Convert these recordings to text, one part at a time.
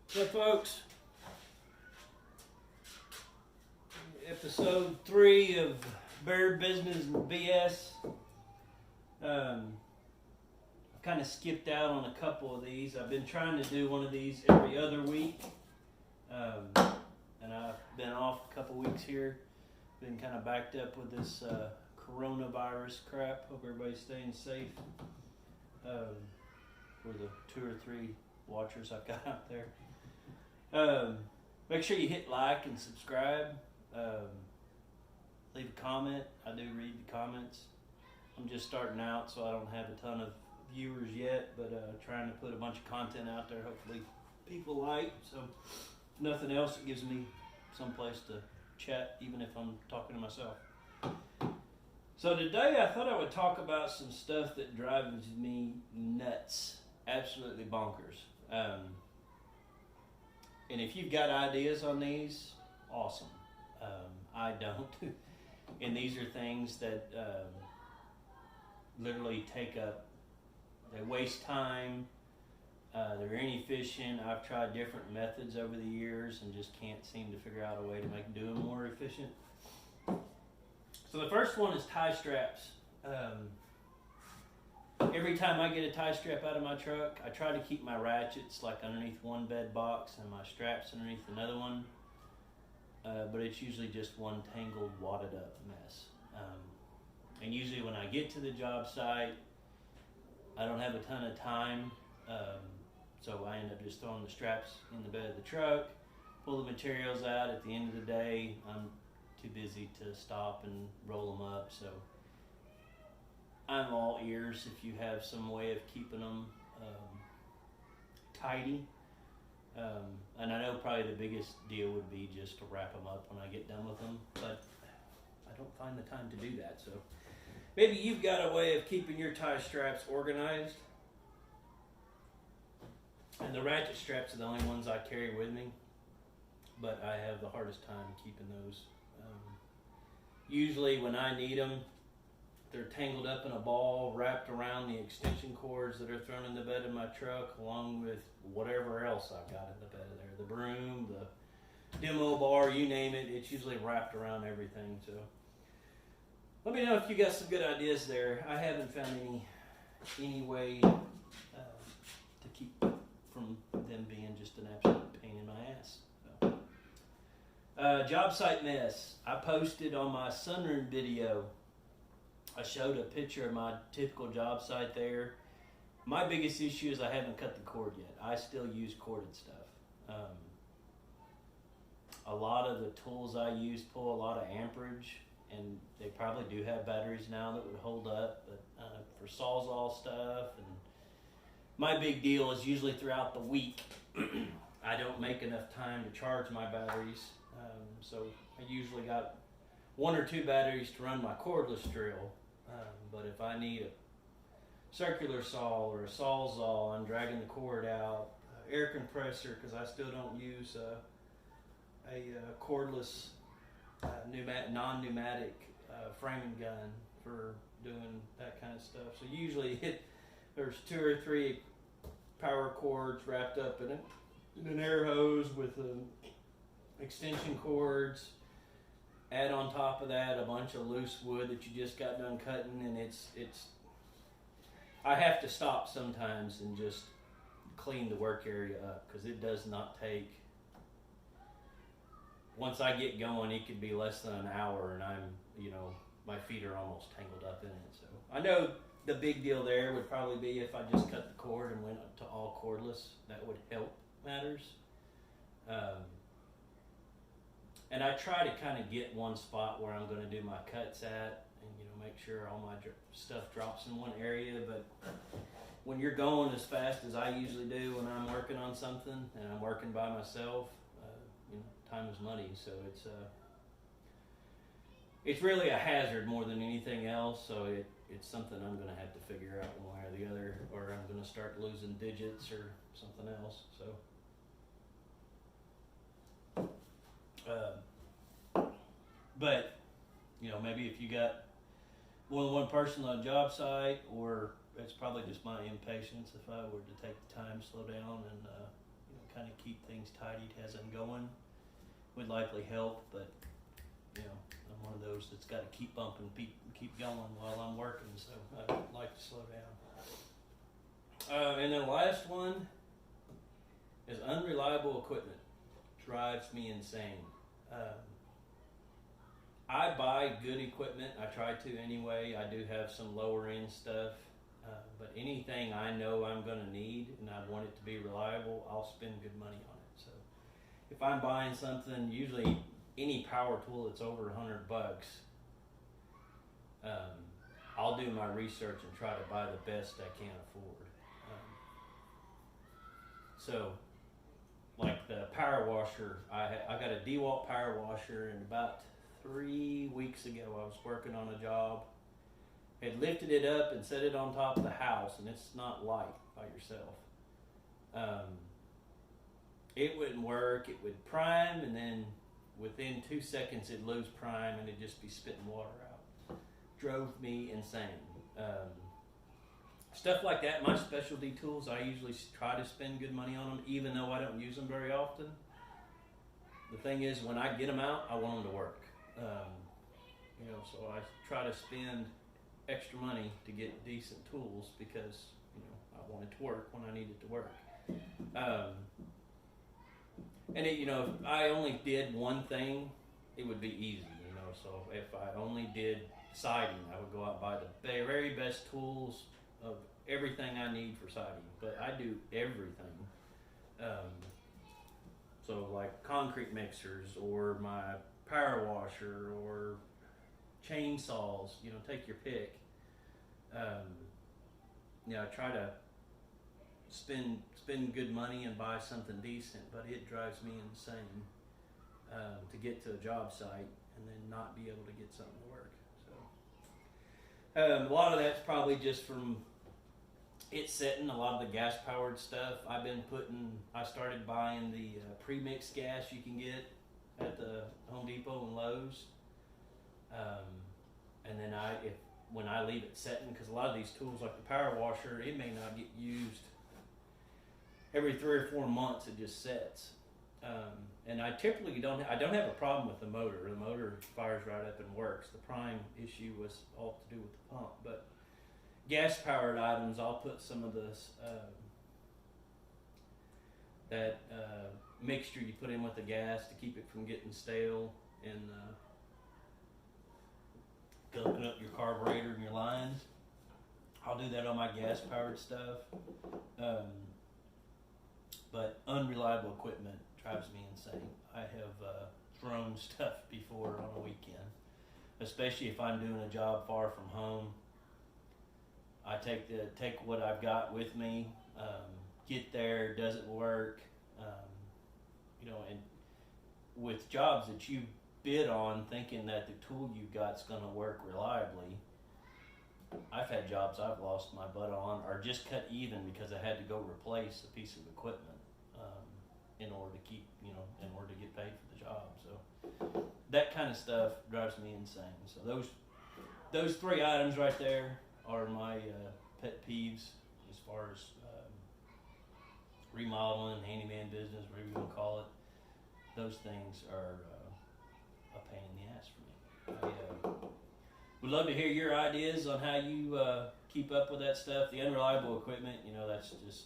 So, folks, episode 3 of Bear Business and BS. I've kind of skipped out on a couple of these. I've been trying to do one of these every other week, and I've been off a couple weeks here. Been kind of backed up with this coronavirus crap. Hope everybody's staying safe. For the 2 or 3 watchers I've got out there. Make sure you hit like and subscribe. Leave a comment. I do read the comments. I'm just starting out, so I don't have a ton of viewers yet, but trying to put a bunch of content out there hopefully people like. So if nothing else, it gives me some place to chat, even if I'm talking to myself. So today I thought I would talk about some stuff that drives me nuts. Absolutely bonkers. And if you've got ideas on these, awesome. I don't. And these are things that literally take up, they waste time, they're inefficient. I've tried different methods over the years and just can't seem to figure out a way to make them more efficient. So the first one is tie straps. Every time I get a tie strap out of my truck, I try to keep my ratchets like underneath one bed box and my straps underneath another one. But it's usually just one tangled, wadded up mess. And usually when I get to the job site, I don't have a ton of time. So I end up just throwing the straps in the bed of the truck, pull the materials out. At the end of the day, I'm too busy to stop and roll them up. So I'm all ears if you have some way of keeping them tidy. And I know probably the biggest deal would be just to wrap them up when I get done with them, but I don't find the time to do that. So maybe you've got a way of keeping your tie straps organized. And the ratchet straps are the only ones I carry with me, but I have the hardest time keeping those. Usually when I need them, they're tangled up in a ball wrapped around the extension cords that are thrown in the bed of my truck, along with whatever else I've got in the bed of there. The broom, the demo bar, you name it, it's usually wrapped around everything. So let me know if you got some good ideas there. I haven't found any way to keep from them being just an absolute pain in my ass. So. Job site mess. I posted on my sunroom video. I showed a picture of my typical job site there. My biggest issue is I haven't cut the cord yet. I still use corded stuff. A lot of the tools I use pull a lot of amperage, and they probably do have batteries now that would hold up, but for Sawzall stuff, and my big deal is usually throughout the week, I don't make enough time to charge my batteries, so I usually got 1 or 2 batteries to run my cordless drill. But if I need a circular saw or a Sawzall, I'm dragging the cord out. Air compressor, because I still don't use a cordless non-pneumatic framing gun for doing that kind of stuff. So usually there's 2 or 3 power cords wrapped up in an air hose with extension cords. Add on top of that a bunch of loose wood that you just got done cutting, and it's. I have to stop sometimes and just clean the work area up, because it does not take. Once I get going, it could be less than an hour, and my feet are almost tangled up in it. So I know the big deal there would probably be if I just cut the cord and went up to all cordless. That would help matters. And I try to kind of get one spot where I'm going to do my cuts at, and make sure all my stuff drops in one area. But when you're going as fast as I usually do when I'm working on something and I'm working by myself, time is money. So it's really a hazard more than anything else. So it's something I'm going to have to figure out one way or the other, or I'm going to start losing digits or something else. So. But maybe if you got more than one person on a job site, or it's probably just my impatience. If I were to take the time, slow down, and kind of keep things tidied as I'm going, would likely help. But I'm one of those that's got to keep bumping, keep going while I'm working. So I like to slow down. And then the last one is unreliable equipment. Drives me insane. I buy good equipment. I try to anyway. I do have some lower end stuff. But anything I know I'm going to need and I want it to be reliable, I'll spend good money on it. So if I'm buying something, usually any power tool that's over $100, I'll do my research and try to buy the best I can afford. So like the power washer, I got a DeWalt power washer, and about 3 weeks ago I was working on a job. Had lifted it up and set it on top of the house, and it's not light by yourself. It wouldn't work. It would prime, and then within 2 seconds it'd lose prime and it'd just be spitting water out. Drove me insane. Stuff like that, my specialty tools, I usually try to spend good money on them, even though I don't use them very often. The thing is, when I get them out, I want them to work. So I try to spend extra money to get decent tools because I want it to work when I need it to work. And if I only did one thing, it would be easy. So if I only did siding, I would go out and buy the very best tools of everything I need for siding. But I do everything. So like concrete mixers, or my power washer, or chainsaws, take your pick. I try to spend good money and buy something decent, but it drives me insane to get to a job site and then not be able to get something to work. So a lot of that's probably just from it setting. A lot of the gas powered stuff I started buying the pre-mixed gas you can get at the Home Depot and Lowe's. And then when I leave it setting, because a lot of these tools like the power washer, it may not get used every 3 or 4 months. It just sets. And I typically don't have a problem with the motor. The motor fires right up and works. The prime issue was all to do with the pump. But gas powered items, I'll put some of this that mixture you put in with the gas to keep it from getting stale and gulping up your carburetor and your lines. I'll do that on my gas powered stuff. But unreliable equipment drives me insane. I have thrown stuff before on a weekend, especially if I'm doing a job far from home. I take what I've got with me, get there, does it work, and with jobs that you bid on thinking that the tool you've got is going to work reliably, I've had jobs I've lost my butt on, or just cut even because I had to go replace a piece of equipment in order to get paid for the job. So that kind of stuff drives me insane. So those 3 items right there are my pet peeves as far as remodeling, handyman business, whatever you want to call it. Those things are a pain in the ass for me. I would love to hear your ideas on how you keep up with that stuff. The unreliable equipment, that's just,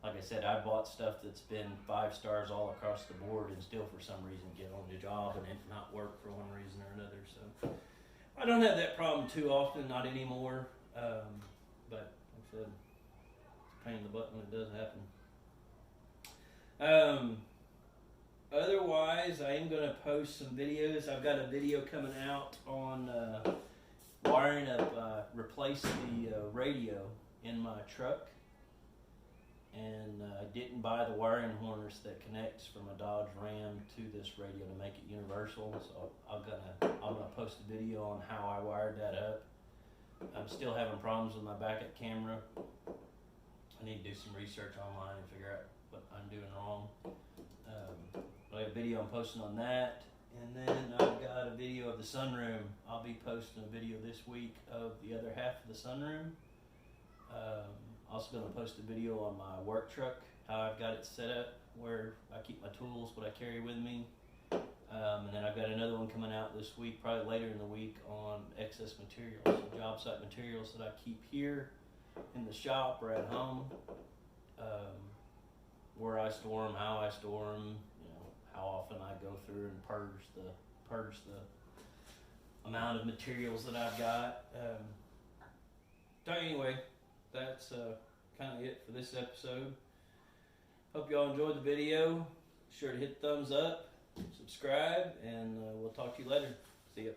like I said, I bought stuff that's been 5 stars all across the board and still for some reason get on the job and it not work for one reason or another. So I don't have that problem too often, not anymore. But like I said, it's a pain in the butt when it does happen. Otherwise, I am going to post some videos. I've got a video coming out on wiring up, replace the radio in my truck. And I didn't buy the wiring harness that connects from a Dodge Ram to this radio to make it universal. So I'm gonna post a video on how I wired that up. I'm still having problems with my backup camera. I need to do some research online and figure out what I'm doing wrong. But I have a video I'm posting on that, And then I've got a video of the sunroom. I'll be posting a video this week of the other half of the sunroom. Also going to post a video on my work truck, how I've got it set up, where I keep my tools, what I carry with me. And then I've got another one coming out this week, probably later in the week, on excess materials, so job site materials that I keep here in the shop or at home. Where I store them, how I store them, how often I go through and purge the amount of materials that I've got. So anyway, that's kind of it for this episode. Hope y'all enjoyed the video. Be sure to hit thumbs up, subscribe, and we'll talk to you later. See ya.